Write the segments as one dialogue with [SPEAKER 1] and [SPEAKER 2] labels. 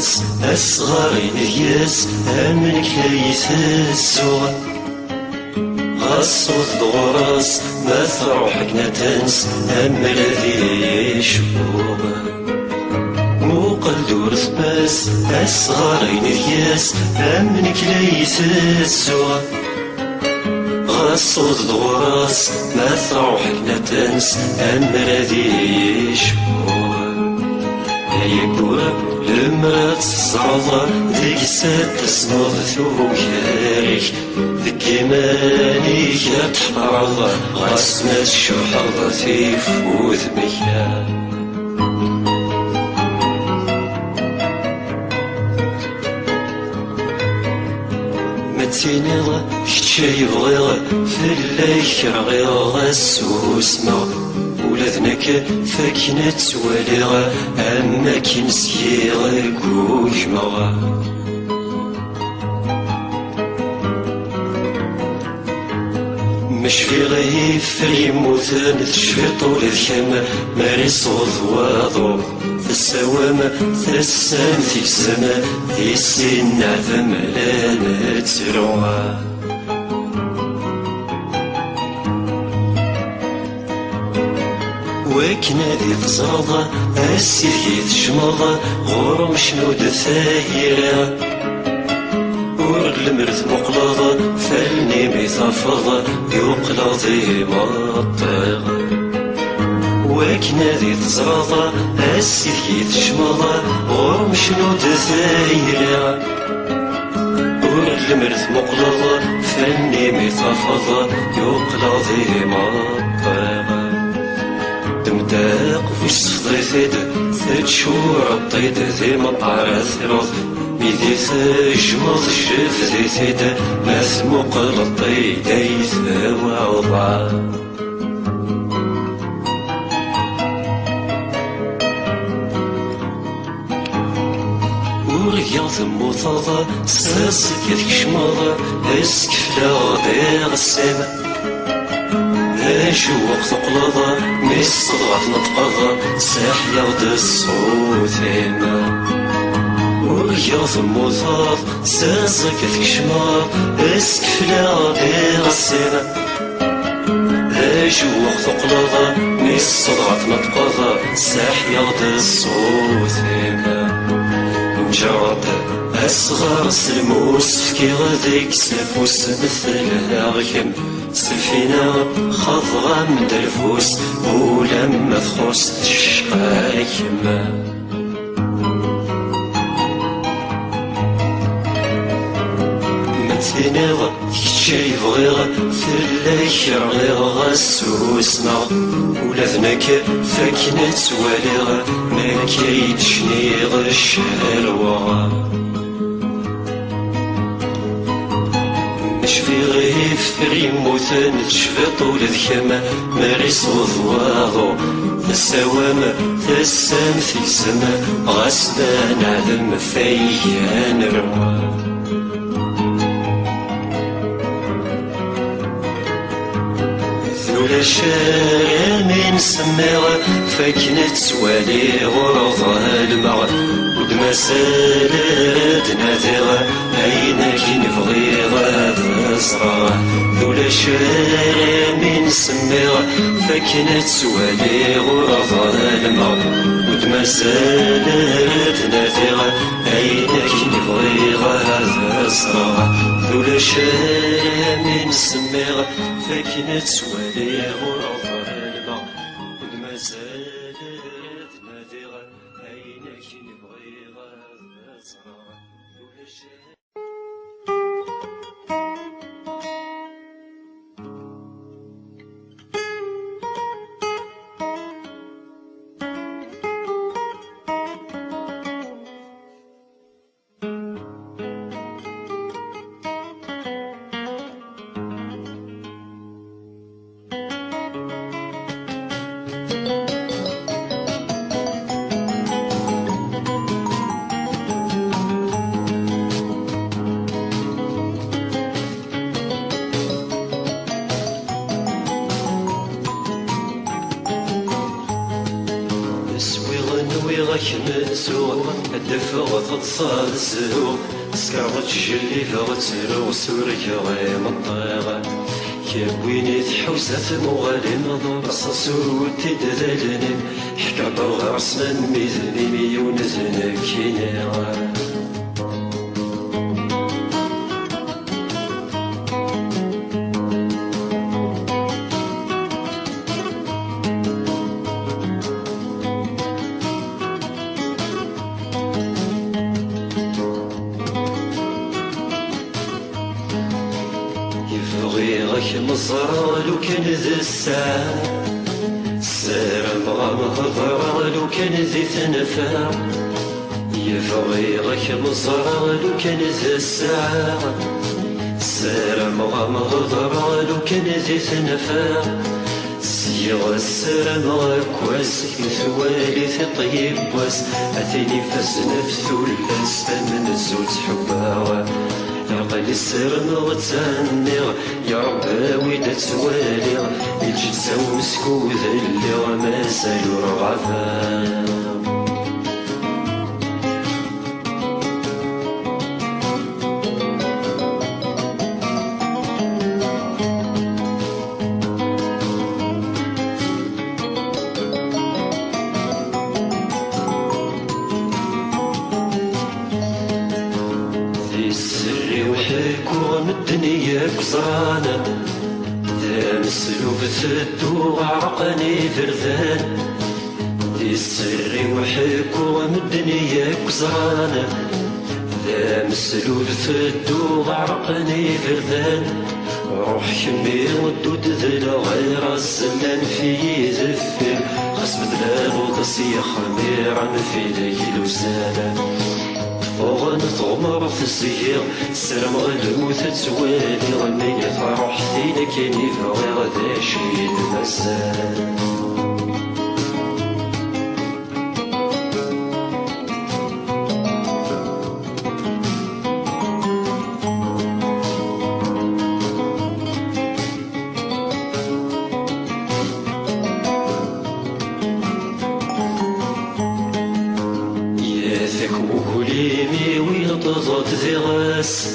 [SPEAKER 1] الناس أصغرين ياس أمنك يتسوى غصوت ضغراس ما تروح كنتنس أم الذي يشبوه موقل دور ثباس أصغرين ياس أمنك يتسوى غصوت ضغراس ما تروح كنتنس أم الذي يشبوه يبواب المرات الصعدة ذيك سات تسنوض ثوكاريك ذيك إيمانيك تحفرض غاسنا الشحرض تيفوت مكان متينيض كتشي بغيض في الليك رغيض السوسمة ولذنك فاكنة تواليغ أما كنسيغ كوكمغ مش في غيف يموتن تشفي طول الخيم ماري صوت واضو السوام تسام في السماء في السن عذم لا نتروى وكنا ذي تصرض السيد شمض غرم شنو دثايرة ور المرث مقلض فلني بيتفض يقلض مطيغ وكنا ذي تصرض السيد شمض غرم شنو دثايرة ور المرث مقلض فلني بيتفض يقلض مطيغ دمداق وش صديثيد تتشور الطيد ذي مطارة ثروض ميدي تجمض شف ذيثيد ما ثمقل الطيد يثوى وضع ورقيا ثموثض ساسك يتكشمض اسكفلا غدير السما شو وقت قلضة ميس صدغة نطقضة ساحيا ود الصوت هما ويا ثموثاض ساسك تكشماض اسكفلا غير السما شو وقت قلضة ميس صدغة نطقضة ساحيا ود الصوت هما مجرد أصغر سلموس فكي غذيك سفوس مثل الأغيم سلفينا خضغة من دلفوس ولما تخص تشقى كما متنيض كتشي بغيغ ثلاك رغيغ غسوسنا ولذنك فاكنة تواليغ ما كيتشنيغ الشهلوى في غيف ريموثن تشفي طول الخيمة ماري صوت واضو السوام تسام في السما غسنا نعلم فيان روا ذولا شارع من سماغ فاكنة توالي غرضها المغ ودما سالات نادغ أين كين بغيغ تزرع ذولا شارع من سماغ فاكنة توالي غرضها المغ ودما سالات نادغ أين كين بغيغ تزرع ذولا شارع من سماغ فاكنة توالي غرضها المغ ودما سالات نادغ أين كين بغيغ تزرع ذولا شارع ويغاك متسوق الدفغ تتصال الزهور سكرت جلي فغتسرو سورك غيم الطيغة كابويني تحوسات مغالي نظر صصور وتدذلني حكا ضوغ عصنا ميزني ميون زنكيني غيرك مزرع لو كان ذي الساعة سارم غمهضر لو كان ذي تنفع يفغيرك مزرع لو كان ذي الساعة سارم غمهضر لو كان ذي تنفع سيغ السرم غاكواس مثوالي في طيب واس أثيني فاسنا في ثلاث فمن الزوج حباوة عقل السرم غتسنغ يا رب ويدا توالي يجي تساو مسكوذ اللي وما سالو رغفا الدنيا كزرانة مسلوب ثدو عرقني ذرذان دي السر وحكو من الدنيا كزرانة مسلوب ثدو عرقني ذرذان روح كمي ودود ذلا غير الزمان في ذفر خاص بدلال وضسي خمير في ليل وسالة فوغن تغمر في السير السلام غلموت تسوالي غني فرح ثينا كيني فغير ذا شي المسال وليمي ويطغط ذي غاس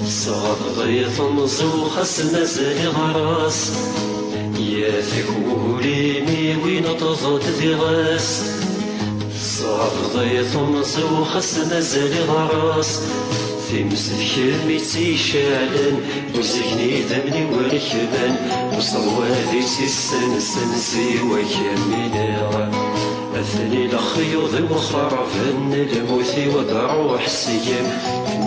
[SPEAKER 1] صغط غيث مزوخ السنازل غراس يا ثك وليمي ويطغط ذي غاس صغط غيث مزوخ السنازل غراس في مسلك ميتي شعلن وزكني ذمني وركبان وصوالي تيسن سنسي وكمينا أثني لخيوض وخرفن الموثي ودروح السيم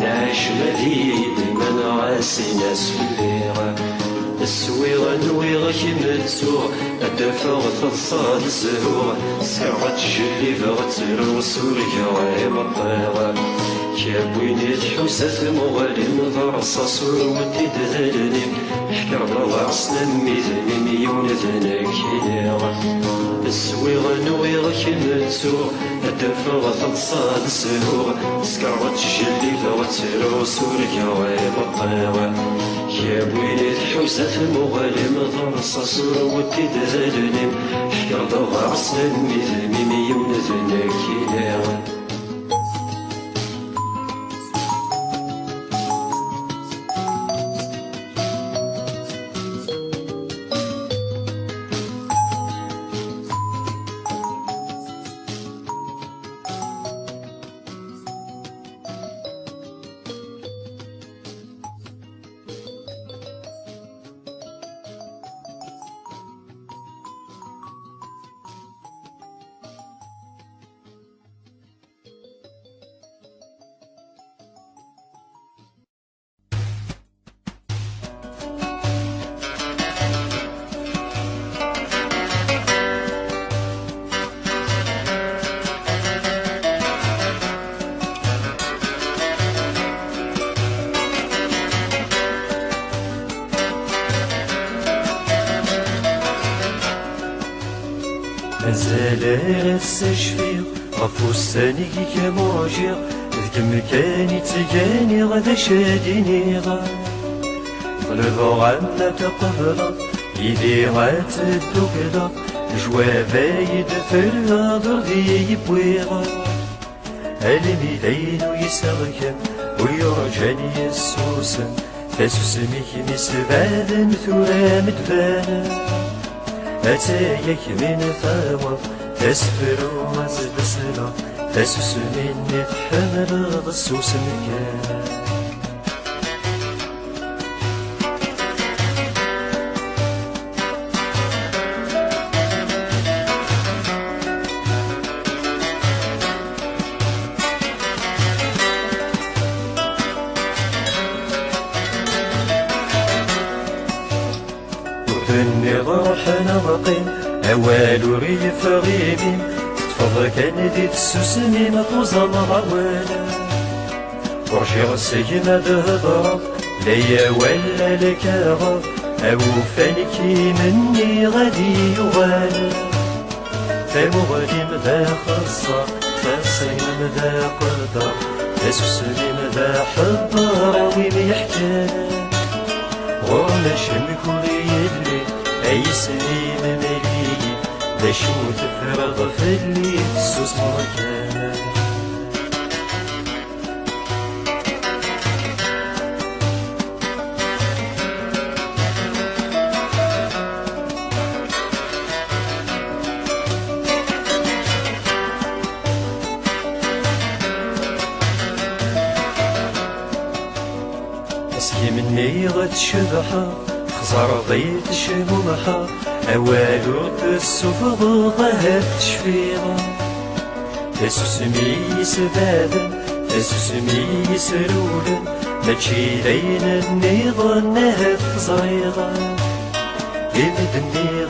[SPEAKER 1] نعيش مذيد من عاسي ناس في الليغة السويغة نويغة كمتسوغ الدفاغ تصاد الزهور سرعة جلي فغتر وسوريا غيب الطيغة كابويني تحوسة مغالي نظر صاصور ودي دذلني حكر بلا عصنا ميزني ميون ذنكينيغ السويغة نويغة كمتسوغ الدفاغ تصاد الزهور سكرت جلي فغتر وسوريا غيب الطيغة كابويني تحوسة مغالي نظر صاصور ودي دذلني حكر بلا عصنا ميزني ميون ذنكينيغ
[SPEAKER 2] مازال السجفيق غفو الساني كمرجع ذك مكاني تجاني غدا شاديني غا طلبو غانا تقبض يدي غاتدو كدا جوابايد فرغاضر ذي يبويغا ألمي ذين ويساغكم ويرجاني يسوسا تسوسميك مسبادا ثورا مدبانا أتايك من ثواب تسفر ومزبسلا تسوسمين نتحمل غصوص مكان وثني روحنا بقين أوال ريف غيبين تفضل كان دي تسوسني مطوزة مغوالا ورجع السيمة بهضرف ليا ولا لك غف أو فانكي مني غادي يغالا فمغني مدى خاصة فالصيم مدى قدر تسوسني مدى حضر وين يحكالا وانا شمك يلي اي سنين ملي دا شو تفرغ في اللي تسوس مكان أصلي مني غد شبحة خزار ضيت شموحة أوالو بالسفض ظهر تشفيغا تسوسمي سبابا تسوسمي سرولا ماشي لين النيضة نهب صغيرة غمدني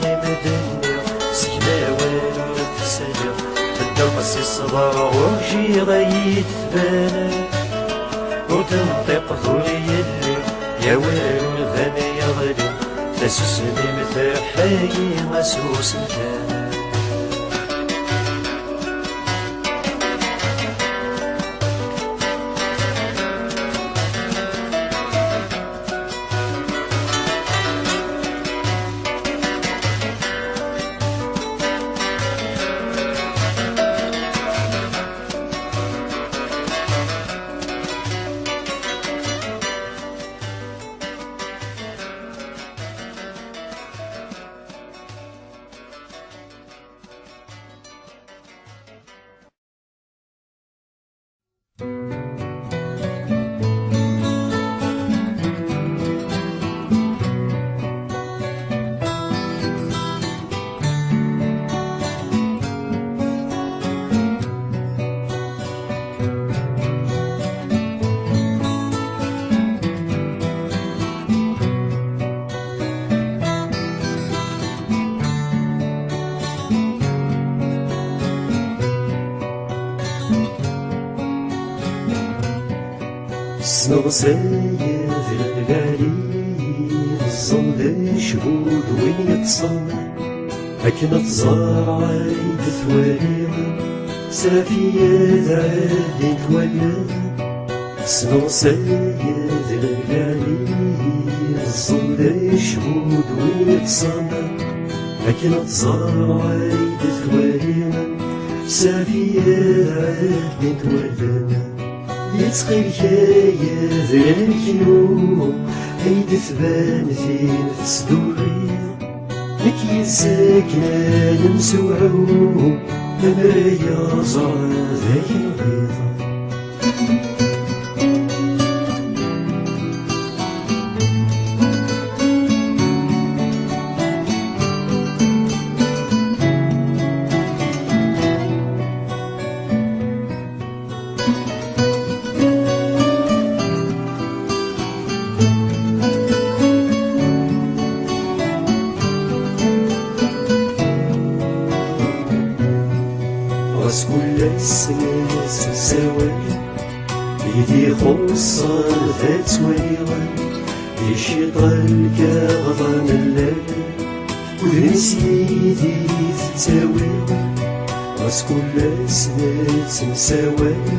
[SPEAKER 2] سيما والو تسلق تدو بس الصبر وجي غيت ثبانا وتنطق ثوري اللي يا ويلو ذني يظلم تسوسني مثل حي مسوس كان سنغ سيد الغالي الصمد شهود وين يتصمم أكن تزار عيد ثواليغ سافية عادي تولى سنغ سيد الغالي الصمد شهود وين يتصمم أكن تزار عيد ثواليغ سافية عادي تولى يتخيل يا ذاكيو هيد ثبان فين تصدوري لك يساكن مسوعو ممرايا زار ذاك الغيظة راس كل السنين سوالي يدي خصر ذات وليغا يشيطان كاغضان الليل ودنس يدي تتاويغا راس كل السنين سوالي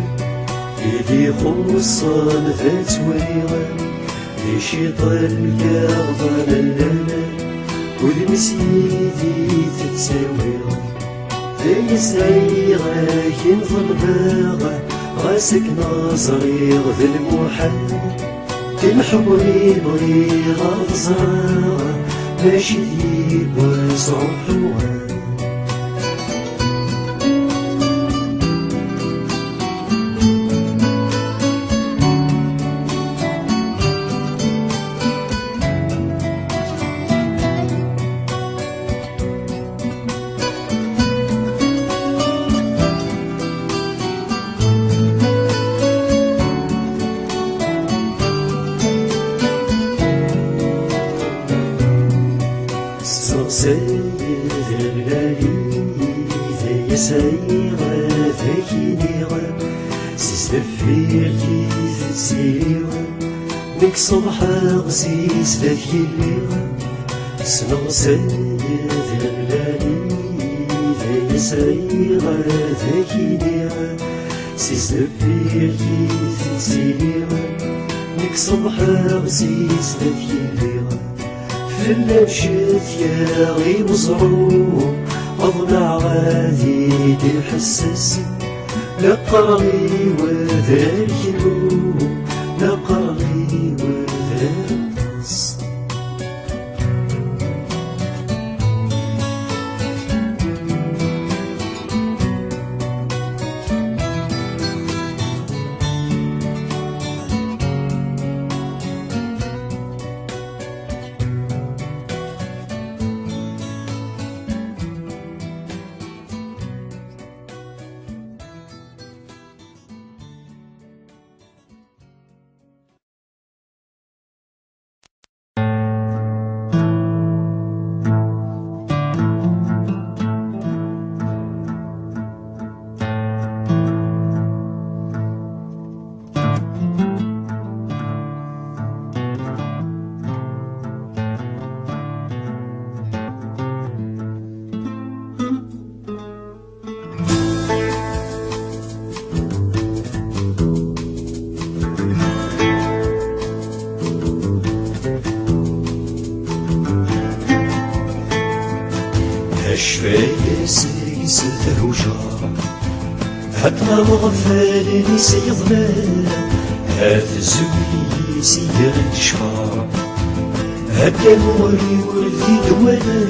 [SPEAKER 2] يدي خصر ذات وليغا يشيطان كاغضان الليل ودمسيدي تتساوي يسعي غاك نظلباغ غاسك ناصري غذ المحل تنحبري بغي غاضزراغ ماشي ديب وصعب حوان سيد الغالي ذا يسعي غاثك نيغا سيستفير كيف تسيريغا نك صبحا غسيس ذاك الليغا سنغ سيد الغالي ذا يسعي غاثك نيغا سيستفير كيف تسيريغا نك صبحا غسيس ذاك الليغا فلا مشيت يا غي وصعو أضنع غادي دي حساس لا قرغي وذا الكلو لا قرغي وذا الطاس شفايا سيس ثروجا هاتنا مغفالني سيظنا هات الزوي سيار تشفى هاكا موري ولدي دوانا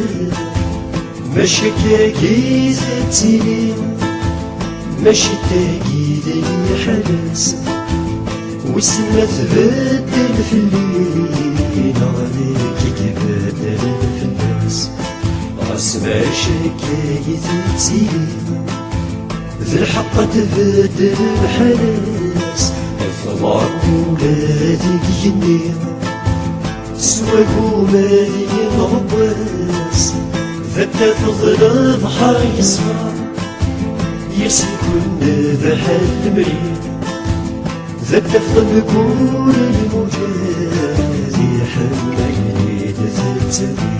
[SPEAKER 2] ماشي كاكي ذاتي ماشي تاكي ذي حدث وسما تبدل في الليل عليك كيبدل في الناس اسمع شكاية تسير ذي الحق تبدل الحناس افضل ولادك ينير سواك ومالي غواس ذات تظلم حي يصفى يسكن بحال مريض ذات تفضل كل المجاز يحمل ذات تبير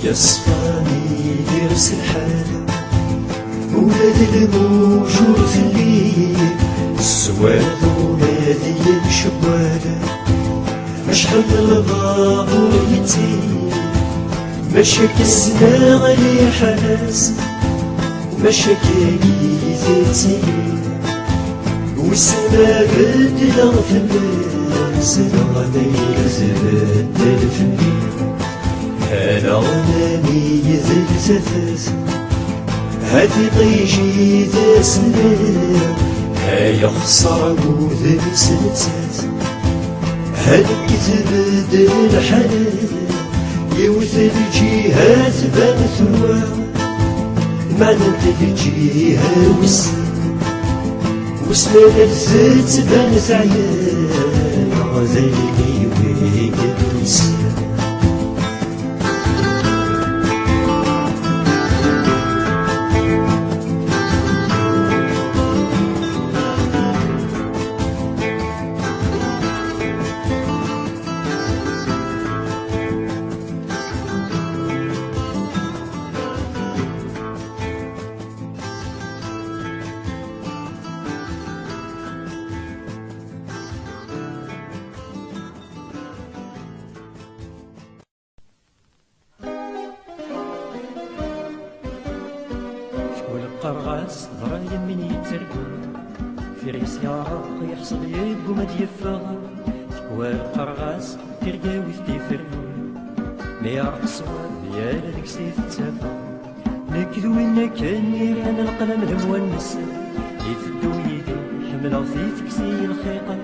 [SPEAKER 2] يصفاني يرس الحال ولاد الموجود في الليل السواد ولادي الشبالة مشحال الغابور يتيل مشاك السناغ لي حناس مشاك يثيتي والسما بدل في الناس الغنية تبدل في الليل أنا غناني ذي الثاث هادي طيجي ذا سنان هاي خسر وذي سنتات هادي تبدل الحنان يوث الجهات بان ثوا معنى الجهة وسنان الزيت بان ثعيان غذيني ويك الوسان القرغاس ضرايا من يترقو في ريس يا رب يحصل يبقو ما ديفغ تكوى القرغاس ترقاوي في فرقو ما يعرف صواب يا لذيك سيف تتابع نكذو إنا كان يران القلم المونس يفدو يدي حمل في تكسي الخيقة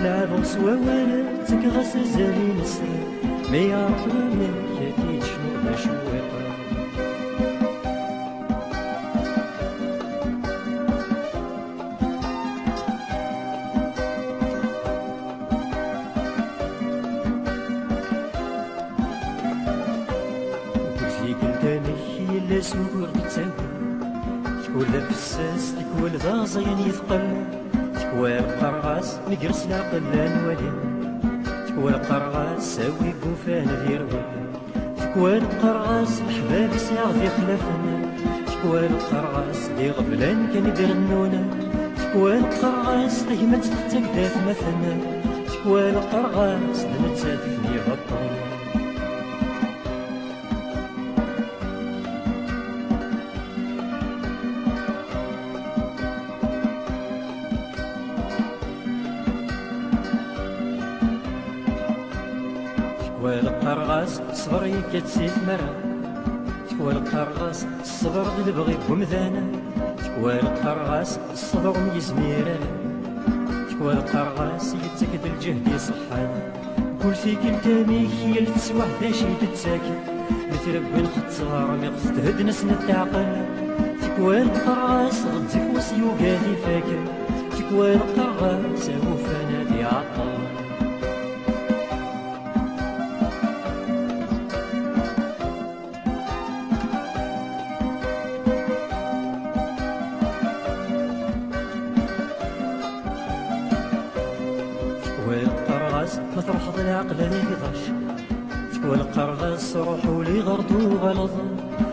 [SPEAKER 2] لعب صوا وانا تكغس الزالي نسر ما يعرف ما كافيت شنو مشوقة لا سوق تساوي تكون ذا فساس تكون ذا زين يثقل تكون القرغاس نقرس العقل لا نولي تكون القرغاس ساوي بوفان ذيروي تكون القرغاس الحباب ساغ ذي خلافنا تكون القرغاس لي غفلان كان يدير النونة تكون القرغاس تهمت تتكداف مثلا تكون القرغاس لنتساتفني غطان والقرغاس صبر يكتسي ثمرة تكوى القرغاس الصبر ذي بغي بمذانا تكوى القرغاس الصبر ميزميرا تكوى القرغاس يتسكد الجهد يصحان كل فيك التامي هي اللي تسوح ذا شي تتساكن مثل الخط صغار ميقصد هد ناس نتعقل تكوى القرغاس غدي فوسي وقاذي فاكر تكوى القرغاس وفانا ذي عطار مطرح العقل لي غش تكوى القرغاس روحو لي غردو غلظ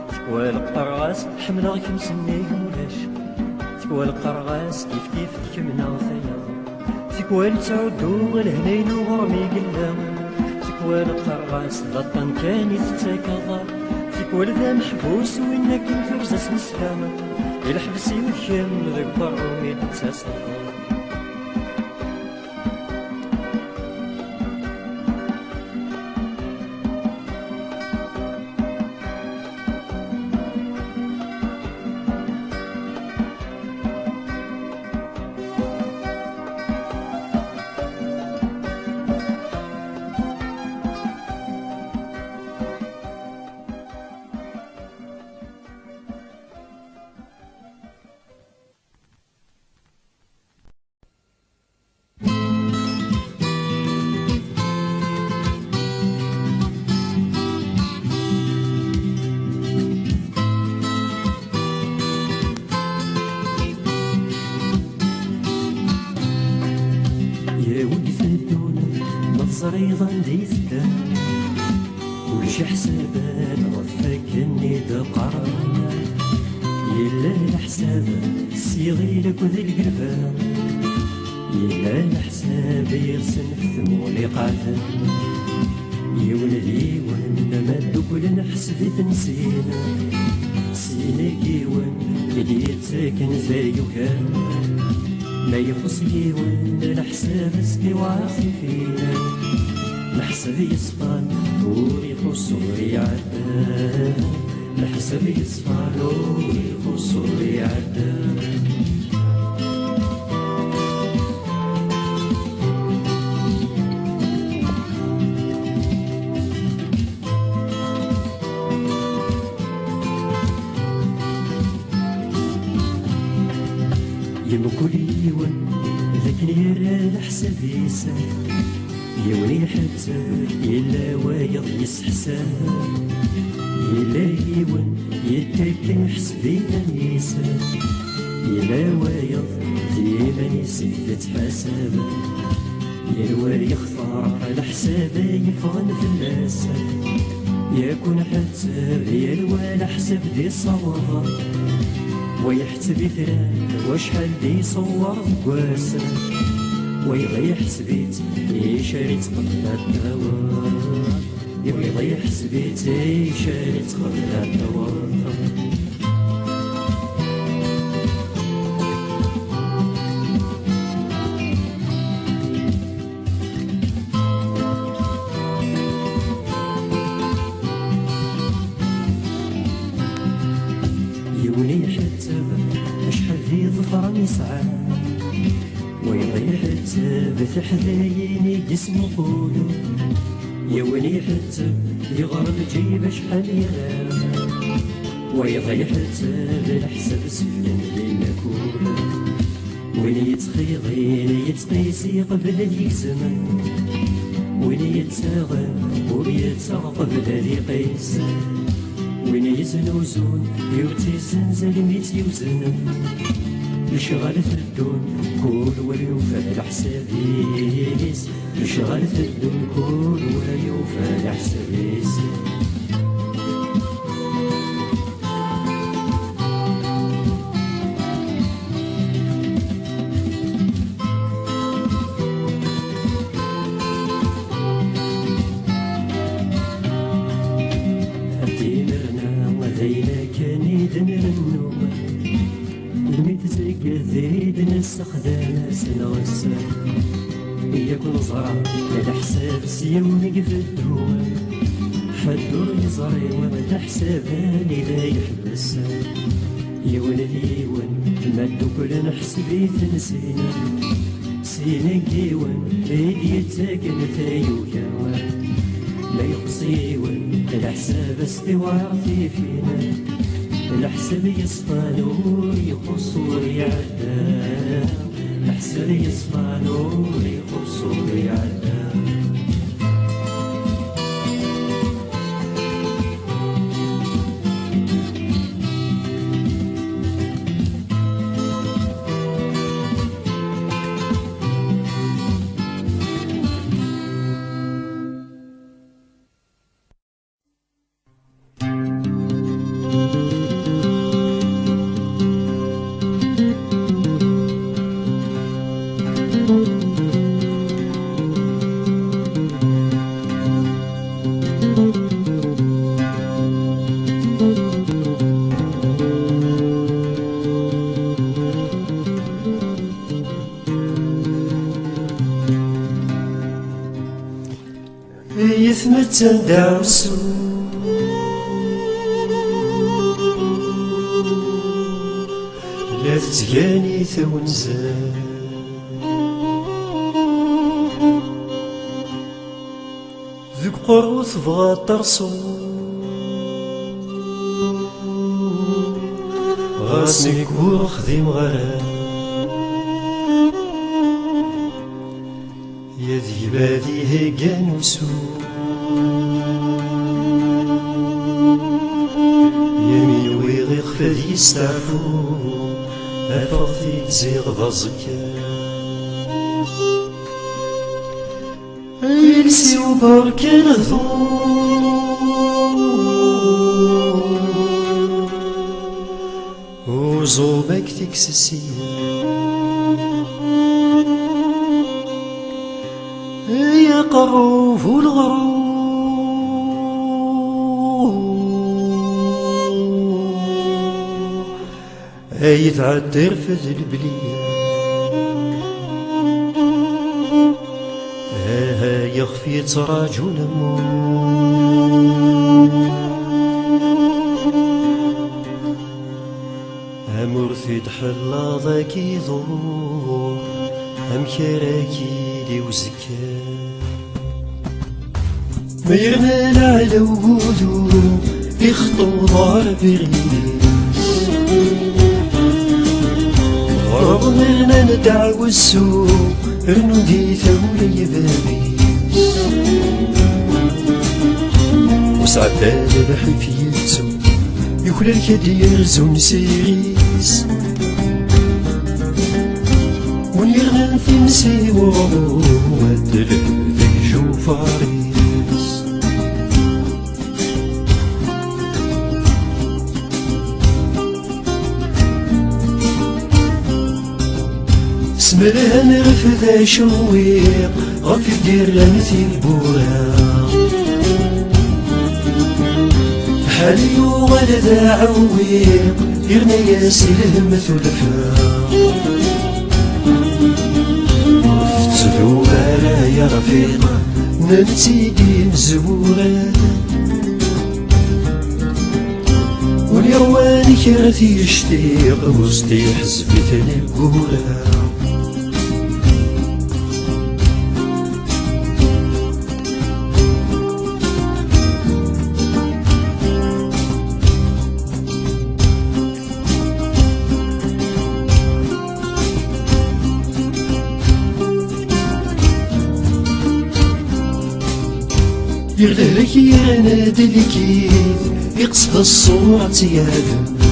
[SPEAKER 2] تكوى القرغاس حملة كمسني مولاش تكوى القرغاس كيف كيف كمنا ثياض تكوى لتعودو الهنين وغرمي قلام تكوى القرغاس لطن كان يتتاكض تكوى ذا محبوس وينك الفرزة مسلامة الحبس يوكم ذاك برومي تتساصل صريضا ديثتا وش حسابان رفاك النيد قرانا يلا الحساب السيغي لك وذي القلبان يلا الحساب يرسم الثمول قاثا يولدي وانا دوكل نحسب تنسينا سينا كيوان اللي يتساكن زي وكان ما يخص يوان الحساب سكي وعاصي فينا الحساب يصفان ويخص ويعدى الحساب يصفان ويخص ويعدى يمكن يوان ذاك يرى الحساب يسال يولي حتى يلا وايض يسحساب يلا يوان يتكن حسبينا يسال يلا وايض ديما يسد تحساب يلوى يختار الحساب يفغن في الناس يكون حتى يلوى الحساب دي صواب ويحسب ثران وشحال دي صور فقواسا ويضيع حسبيت يشاريت قبل الدوار ويضيع حسبيت يشاريت قبل الدوار صفرا يسعى ويضيع حتى بتحذيني جسم قولو يوني حتى يغرب جيب شحال يغاب ويضيع حتى بالحساب سفلا ديما كولو وين يتخيضين يتقيسي قبل اليزمن وين يتساغى ويتساغى قبل اليقيس وين يزنوزون يوتي زنزل ميت يوزن يشغل في الدون كل ويوفى الحسابيس يشغل في الدون كل ويوفى الحسابيس استخدام سنغسل يكون زرع للحساب سيونك في الدول حدور يزري وما حساباني لا يحبس يون ديون مادو كل نحسبي تنسينا سينا كيون ايدي يتساكن ثايو كاوان لا يقصيون الحساب استوار فينا الحساب يصفى نور يقصور يعدام الحساب يصفى نور يقصور يعدام يثمت دعوسو لا تتجاني ثونزا ذوك قروث بغا طرسو غاسني كور خذيم غرام يا ذي بادي هيقان وسو يمين ويغيق فادي يستعفو أفغثي تزيغ ضزكا يلسي وبرك الغضون وزوبك تكسسيا يا قروف الغروب يتعدر في البلية ها يخفي تراجو لمو أمرثي حلا ذاك يضور أم كراكي لي وزكا ما يغنى على وجودو يخطو ضار بريد رغمنا ندعو السوق رنو دي ثولي بابي وسعبال بحفيتو يكل الكدير زون سيريس ونيرنا في مسيو ودل في جوفاريس سمرها نرفد شويق غفي دير لمثي البوراق حالي وغلد عويق يرنا ياسي الهمة والفاق فتلو بالا يا رفيقة نمتيدي مزورة واليوانك
[SPEAKER 1] كرثي يشتيق وسطي حزبتني بقولها يغلك ينادي الكيد يقصف الصورة يادم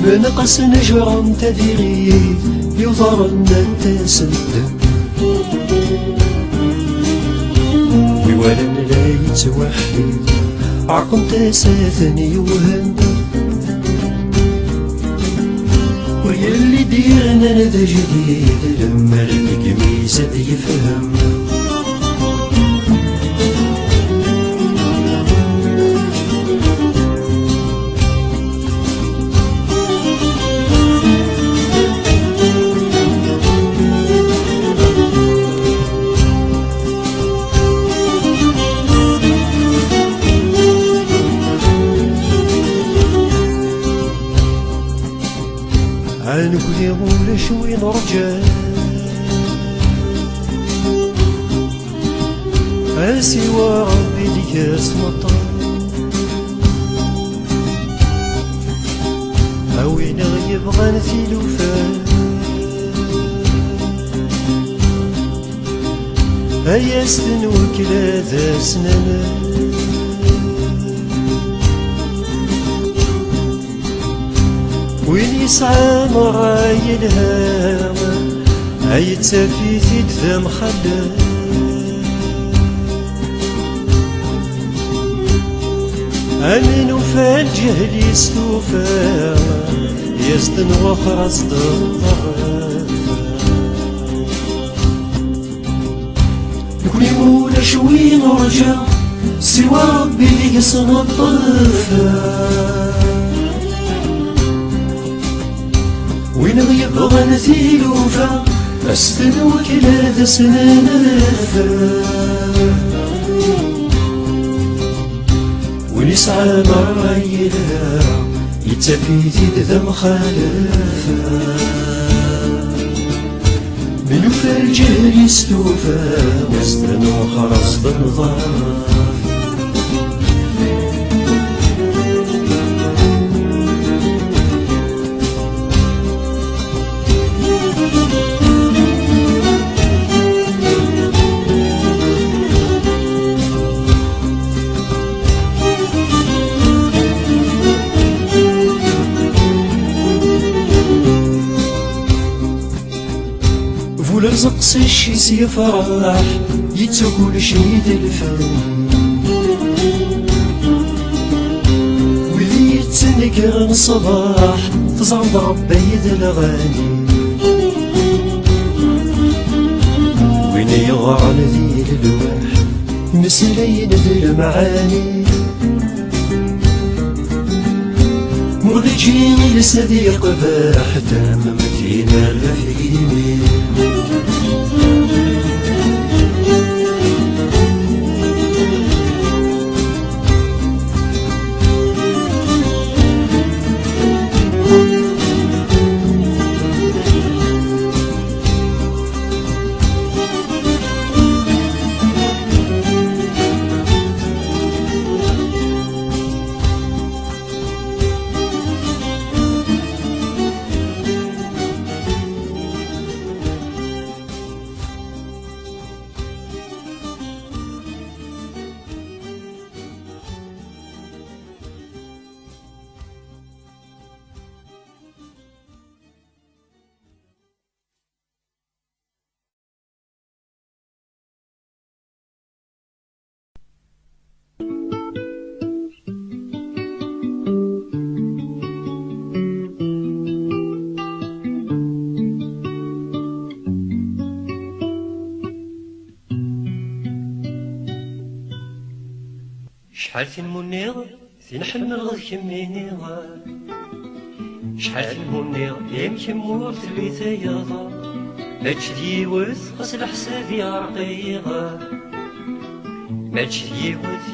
[SPEAKER 1] فمن قس نجرم تذيغيد يظهر الناس الدم ويوالن لا يتوحد عقم تاساثني يوهن ويلي ديرنا ذا جديد لما القميص يفهم عنكذي غول شوي نرجع سوى ربي ديك سمطر وين يبغى نثيلو هيا سنوك لا ذا سنانا وين يسعى مراي الهوى هاي تسافيتي ذا مخلى أمين وفا الجهل يستوفى يزدن وخرس ضغط نكوني مولا شوي نرجع سوى ربي اللي يصنع الطرفة وين يبغى نثيلوفا استنوك لا سنانفا وين يسعى مرايلها يتفيتي ذا مخالفا منو فالجهل يستوفى واستنو خرص بالنظام لرزق سيشي سيفرح يتسوكل شميد الفن وذي يتسنكر الصباح تزعم ربي ذا الأغاني وين يغعن ذي الالواح مسلين ذي المعاني مرجين لصديق باح تمام فينا الرفيقين شحال في المنيض في نحمل غض كميني شحال في المنيض يمكن مور في البيت يضا ماتش ديوث غسل حسابي عرقيغا ماتش ديوث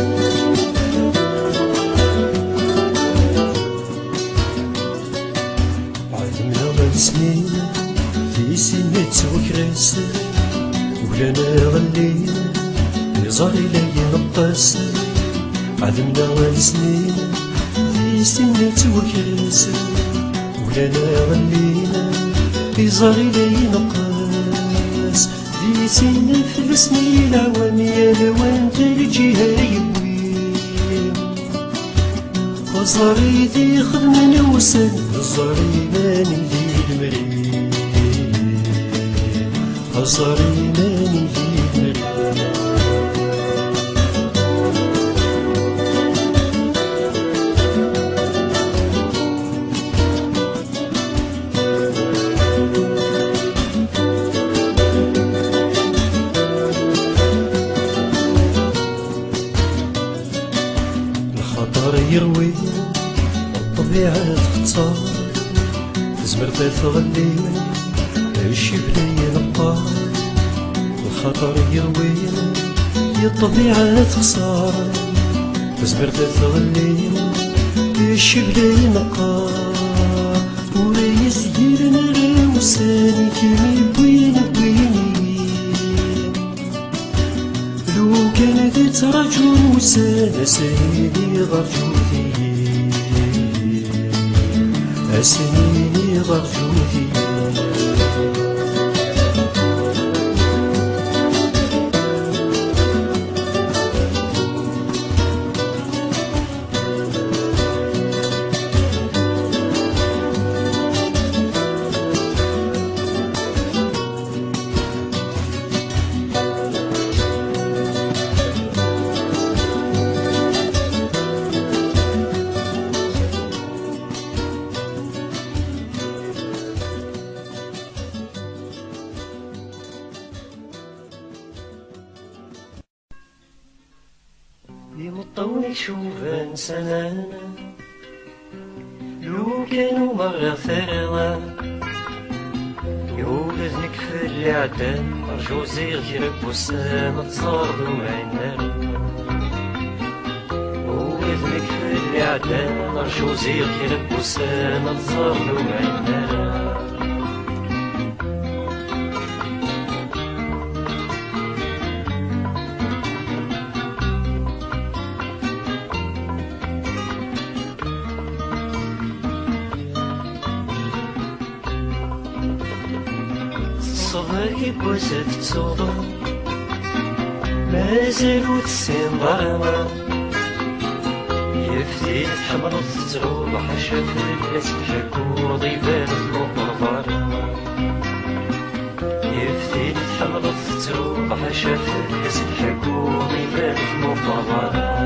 [SPEAKER 1] زاري لي نقص عذبنا والسنين في سنة وكرس ولانا غنينا في زاري لي نقص في سنة في السنين عوامي الوان ترجيها يبوين وزاري ذي خدمنا وسن زاري ماني ذي المريم زاري ماني ذي المريم الخطر يروي الطبيعة تختار تزمر تغلي الشبلي نقار الخطر يروي الطبيعة تخسر تزمر تغلي الشبلي نقار ولا يسير نرى وساني كيمي بوين بويني لو كان ذي ترجو وسان سيدي غرجوتي أسنيني غرجوتي يمطوني شوفان سنانا لو كانوا مرة ثروة يولدنك في العدان أرجو زير جرب وسام تصارض معنا يولدنك في العدان أرجو زير جرب وسام تصارض معنا صدقي بوسة تصوضا مازالو تسين ضرما يفتي تحمل تتروب حاشا في الناس تحكو ضيفان المقربار يفتي تحمل تتروب حاشا في الناس تحكو ضيفان المقربار